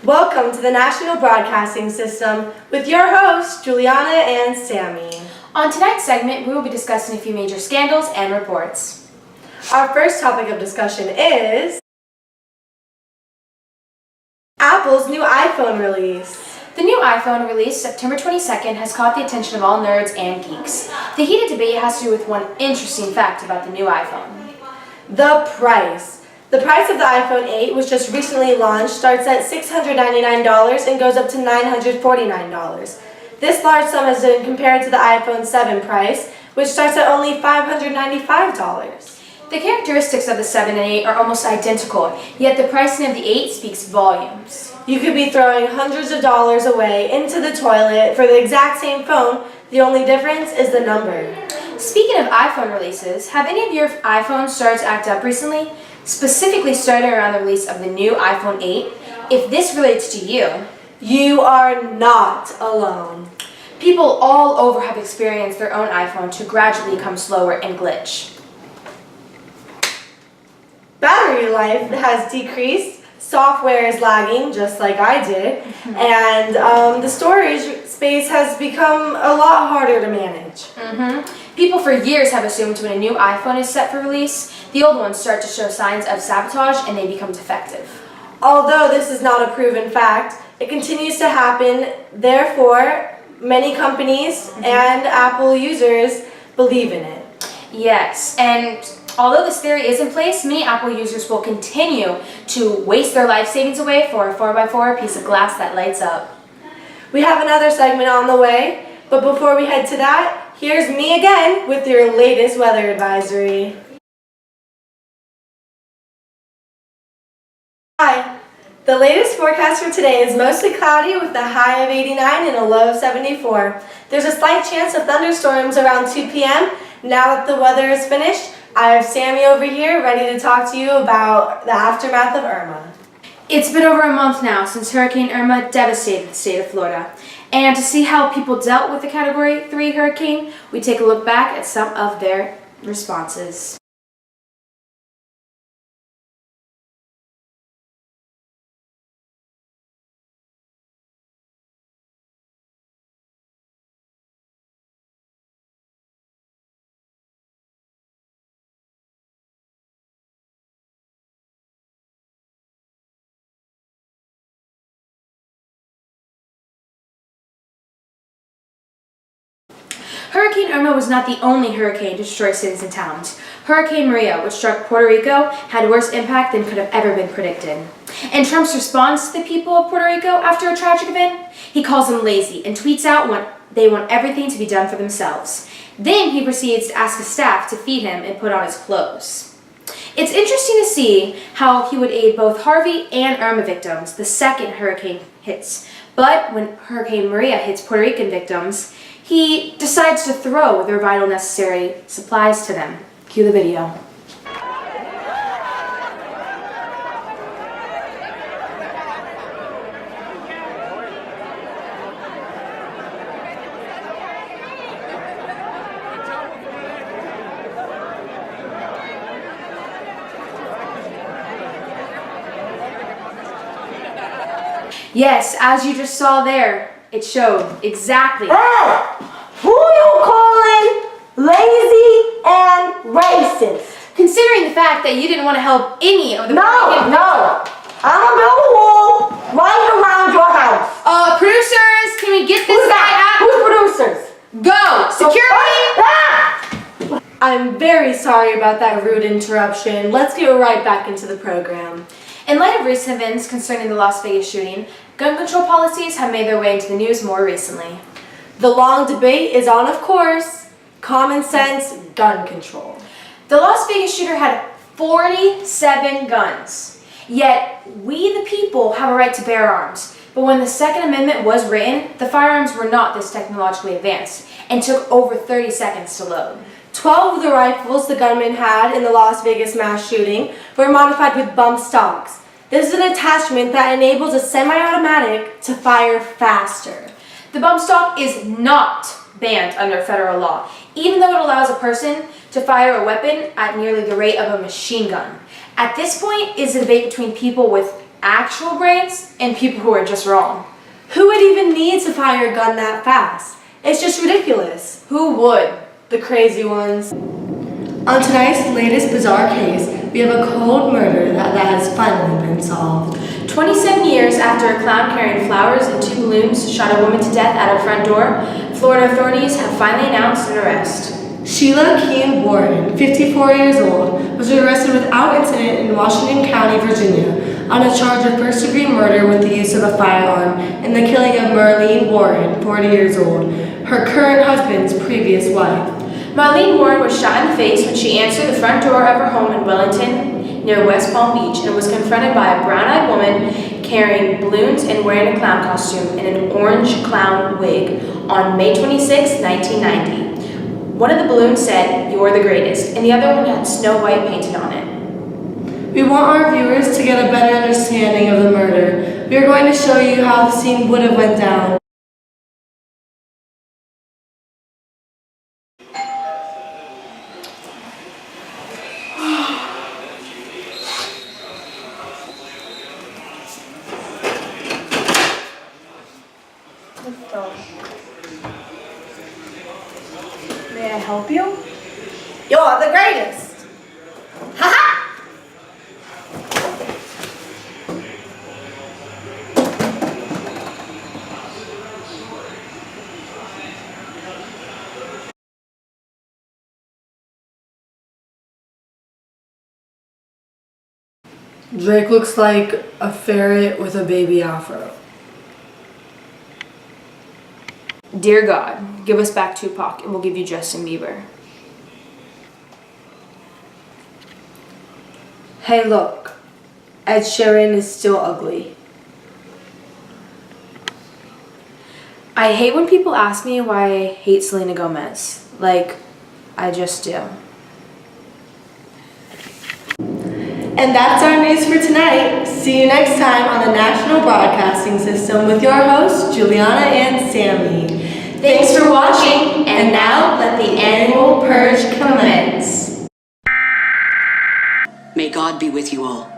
Welcome to the National Broadcasting System with your hosts, Juliana and Sammy. On tonight's segment, we will be discussing a few major scandals and reports. Our first topic of discussion is Apple's new iPhone release. The new iPhone, released September 22nd, has caught the attention of all nerds and geeks. The heated debate has to do with one interesting fact about the new iPhone. The price. The price of the iPhone 8, which just recently launched, starts at $699 and goes up to $949. This large sum has been compared to the iPhone 7 price, which starts at only $595. The characteristics of the 7 and 8 are almost identical, yet the pricing of the 8 speaks volumes. You could be throwing hundreds of dollars away into the toilet for the exact same phone. The only difference is the number. Speaking of iPhone releases, have any of your iPhones started to act up recently? Specifically starting around the release of the new iPhone 8? If this relates to you, you are not alone. People all over have experienced their own iPhone to gradually become slower and glitch. Battery life has decreased. Software is lagging, just like I did, and the storage space has become a lot harder to manage. People for years have assumed when a new iPhone is set for release, the old ones start to show signs of sabotage and they become defective. Although this is not a proven fact, it continues to happen. Therefore, many companies and Apple users believe in it. Yes, and although this theory is in place, many Apple users will continue to waste their life savings away for a 4x4 piece of glass that lights up. We have another segment on the way, but before we head to that, here's me again with your latest weather advisory. Hi. The latest forecast for today is mostly cloudy with a high of 89 and a low of 74. There's a slight chance of thunderstorms around 2 p.m. Now that the weather is finished, I have Sammy over here ready to talk to you about the aftermath of Irma. It's been over a month now since Hurricane Irma devastated the state of Florida. And to see how people dealt with the Category 3 hurricane, we take a look back at some of their responses. Hurricane Irma was not the only hurricane to destroy cities and towns. Hurricane Maria, which struck Puerto Rico, had worse impact than could have ever been predicted. And Trump's response to the people of Puerto Rico after a tragic event? He calls them lazy and tweets out they want everything to be done for themselves. Then he proceeds to ask his staff to feed him and put on his clothes. It's interesting to see how he would aid both Harvey and Irma victims the second hurricane hits. But when Hurricane Maria hits Puerto Rican victims, he decides to throw their vital necessary supplies to them. Cue the video. Yes, as you just saw there, it showed exactly. Hey! Who you calling lazy and racist? Considering the fact that you didn't want to help any of the No. I'm gonna build a wall right around your house. Producers, can we get this guy out? Who's producers? Go! Security! I'm very sorry about that rude interruption. Let's get right back into the program. In light of recent events concerning the Las Vegas shooting, gun control policies have made their way into the news more recently. The long debate is on, of course, common sense gun control. The Las Vegas shooter had 47 guns. Yet, we the people have a right to bear arms. But when the Second Amendment was written, the firearms were not this technologically advanced and took over 30 seconds to load. 12 of the rifles the gunman had in the Las Vegas mass shooting were modified with bump stocks. This is an attachment that enables a semi-automatic to fire faster. The bump stock is not banned under federal law, even though it allows a person to fire a weapon at nearly the rate of a machine gun. At this point is a debate between people with actual brains and people who are just wrong. Who would even need to fire a gun that fast? It's just ridiculous. Who would? The crazy ones. On tonight's latest bizarre case, we have a cold murder that has finally been solved. 27 years after a clown carrying flowers and 2 balloons shot a woman to death at her front door, Florida authorities have finally announced an arrest. Sheila Keane Warren, 54 years old, was arrested without incident in Washington County, Virginia, on a charge of first-degree murder with the use of a firearm and the killing of Marlene Warren, 40 years old, her current husband's previous wife. Marlene Warren was shot in the face when she answered the front door of her home in Wellington, near West Palm Beach, and was confronted by a brown-eyed woman carrying balloons and wearing a clown costume and an orange clown wig on May 26, 1990. One of the balloons said, "You're the greatest," and the other one had Snow White painted on it. We want our viewers to get a better understanding of the murder. We are going to show you how the scene would have went down. May I help you? You're the greatest! Ha-ha! Drake looks like a ferret with a baby afro. Dear God, give us back Tupac and we'll give you Justin Bieber. Hey look, Ed Sheeran is still ugly. I hate when people ask me why I hate Selena Gomez. Like, I just do. And that's our news for tonight. See you next time on the National Broadcasting System with your hosts, Juliana and Sammy. Thanks for watching, and now let the annual purge commence. May God be with you all.